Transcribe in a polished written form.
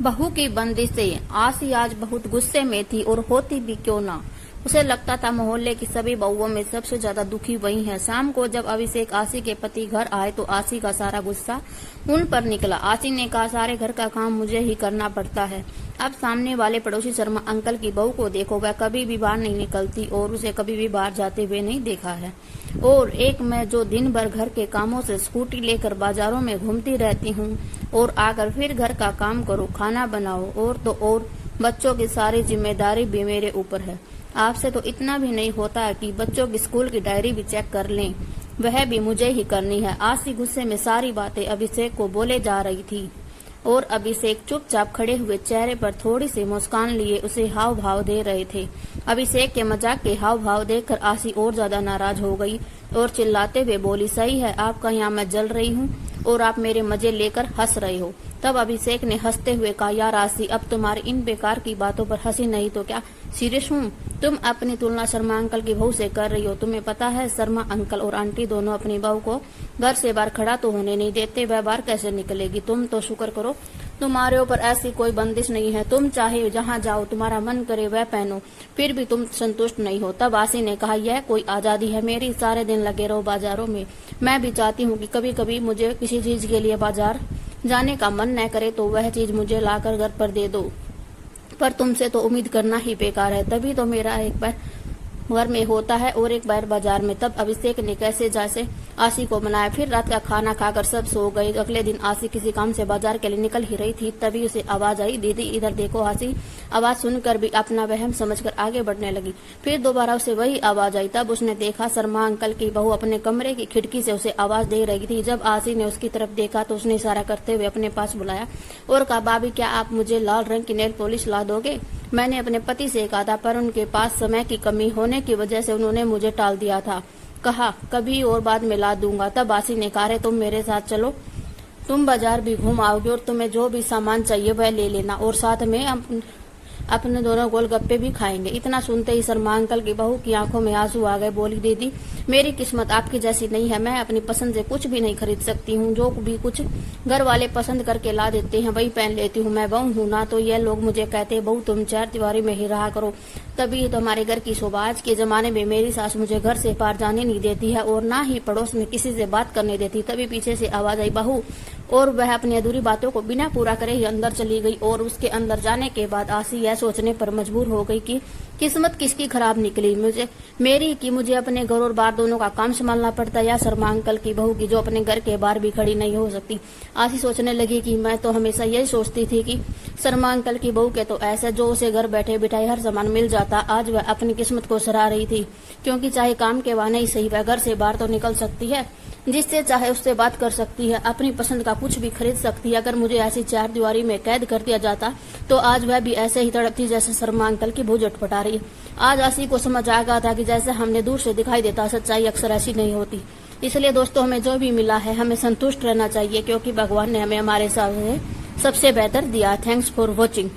बहू की बंदी से आसी आज बहुत गुस्से में थी और होती भी क्यों ना। उसे लगता था मोहल्ले की सभी बहुओं में सबसे ज्यादा दुखी वही है। शाम को जब अभिषेक आसी के पति घर आए तो आसी का सारा गुस्सा उन पर निकला। आसी ने कहा, सारे घर का काम मुझे ही करना पड़ता है। अब सामने वाले पड़ोसी शर्मा अंकल की बहू को देखो, वह कभी भी बाहर नहीं निकलती और उसे कभी भी बाहर जाते हुए नहीं देखा है। और एक मैं जो दिन भर घर के कामों से स्कूटी लेकर बाजारों में घूमती रहती हूँ और आकर फिर घर का काम करो, खाना बनाओ और तो और बच्चों की सारी जिम्मेदारी भी मेरे ऊपर है। आपसे तो इतना भी नहीं होता है कि बच्चों की स्कूल की डायरी भी चेक कर लें, वह भी मुझे ही करनी है। आसी गुस्से में सारी बातें अभिषेक को बोले जा रही थी और अभिषेक चुपचाप खड़े हुए चेहरे पर थोड़ी सी मुस्कान लिए उसे हाव भाव दे रहे थे। अभिषेक के मजाक के हाव भाव देखकर आसी और ज्यादा नाराज हो गई और चिल्लाते हुए बोली, सही है, आपका यहाँ मैं जल रही हूँ और आप मेरे मजे लेकर हंस रहे हो। तब अभिषेक ने हंसते हुए कहा, यार आसी, अब तुम्हारी इन बेकार की बातों पर हंसी नहीं तो क्या सीरियस हूँ। तुम अपनी तुलना शर्मा अंकल की बहू से कर रही हो। तुम्हें पता है शर्मा अंकल और आंटी दोनों अपनी बहू को घर से बाहर खड़ा तो होने नहीं देते, वह बाहर कैसे निकलेगी। तुम तो शुक्र करो तुम्हारे ऊपर ऐसी कोई बंदिश नहीं है, तुम चाहे जहाँ जाओ तुम्हारा मन करे वह पहनो, फिर भी तुम संतुष्ट नहीं हो। तब आसी ने कहा, यह कोई आजादी है मेरी, सारे दिन लगे रहो बाजारों में। मैं भी चाहती हूँ कि कभी कभी मुझे किसी चीज के लिए बाजार जाने का मन न करे तो वह चीज मुझे लाकर घर पर दे दो, पर तुमसे तो उम्मीद करना ही बेकार है। तभी तो मेरा एक बार घर में होता है और एक बार बाजार में। तब अभिषेक ने कैसे जैसे आसी को मनाया। फिर रात का खाना खाकर सब सो गए। अगले दिन आसी किसी काम से बाजार के लिए निकल ही रही थी, तभी उसे आवाज आई, दीदी इधर देखो। आसी आवाज सुनकर भी अपना वहम समझकर आगे बढ़ने लगी। फिर दोबारा उसे वही आवाज आई। तब उसने देखा शर्मा अंकल की बहू अपने कमरे की खिड़की से उसे आवाज दे रही थी। जब आसी ने उसकी तरफ देखा तो उसने इशारा करते हुए अपने पास बुलाया और कहा, भाभी क्या आप मुझे लाल रंग की नेल पॉलिश ला दोगे। मैंने अपने पति से कहा था, पर उनके पास समय की कमी होने की वजह से उन्होंने मुझे टाल दिया था। कहा कभी और बाद में ला दूंगा। तब आसी ने कहा, तुम मेरे साथ चलो, तुम बाजार भी घूम आओगे और तुम्हें जो भी सामान चाहिए वह ले लेना और साथ में अपने दोनों गोलगप्पे भी खाएंगे। इतना सुनते ही शर्मा अंकल की बहू की आंखों में आंसू आ गए। बोली, दीदी मेरी किस्मत आपकी जैसी नहीं है, मैं अपनी पसंद से कुछ भी नहीं खरीद सकती हूँ। जो भी कुछ घर वाले पसंद करके ला देते हैं वही पहन लेती हूँ। मैं बहू हूँ ना, तो ये लोग मुझे कहते हैं, बहू तुम चार दीवारी में ही रहा करो, तभी तो हमारे घर की शोभा। आज के जमाने में मेरी सास मुझे घर से पार जाने नहीं देती है और ना ही पड़ोस में किसी से बात करने देती। तभी पीछे से आवाज आई, बहू, और वह अपनी अधूरी बातों को बिना पूरा करे ही अंदर चली गई। और उसके अंदर जाने के बाद आसी यह सोचने पर मजबूर हो गई कि किस्मत किसकी खराब निकली, मुझे अपने घर और बाहर दोनों का काम संभालना पड़ता है, या शर्मा अंकल की बहू की जो अपने घर के बाहर भी खड़ी नहीं हो सकती। आसी सोचने लगी कि मैं तो हमेशा यही सोचती थी कि शर्मा अंकल की बहू के तो ऐसे जो उसे घर बैठे बिठाए हर सामान मिल जाता। आज वह अपनी किस्मत को सराह रही थी, क्योंकि चाहे काम के बहाने ही सही वह घर से बाहर तो निकल सकती है, जिससे चाहे उससे बात कर सकती है, अपनी पसंद का कुछ भी खरीद सकती है। अगर मुझे ऐसी चार दीवारी में कैद कर दिया जाता तो आज वह भी ऐसे ही तड़पती जैसे शर्मा अंकल की बहू झटपटा रही है। आज आसी को समझ आ गया था कि जैसे हमने दूर से दिखाई देता, सच्चाई अक्सर ऐसी नहीं होती। इसलिए दोस्तों, हमें जो भी मिला है हमें संतुष्ट रहना चाहिए, क्योंकि भगवान ने हमें हमारे सामने सबसे बेहतर दिया। Thanks for watching.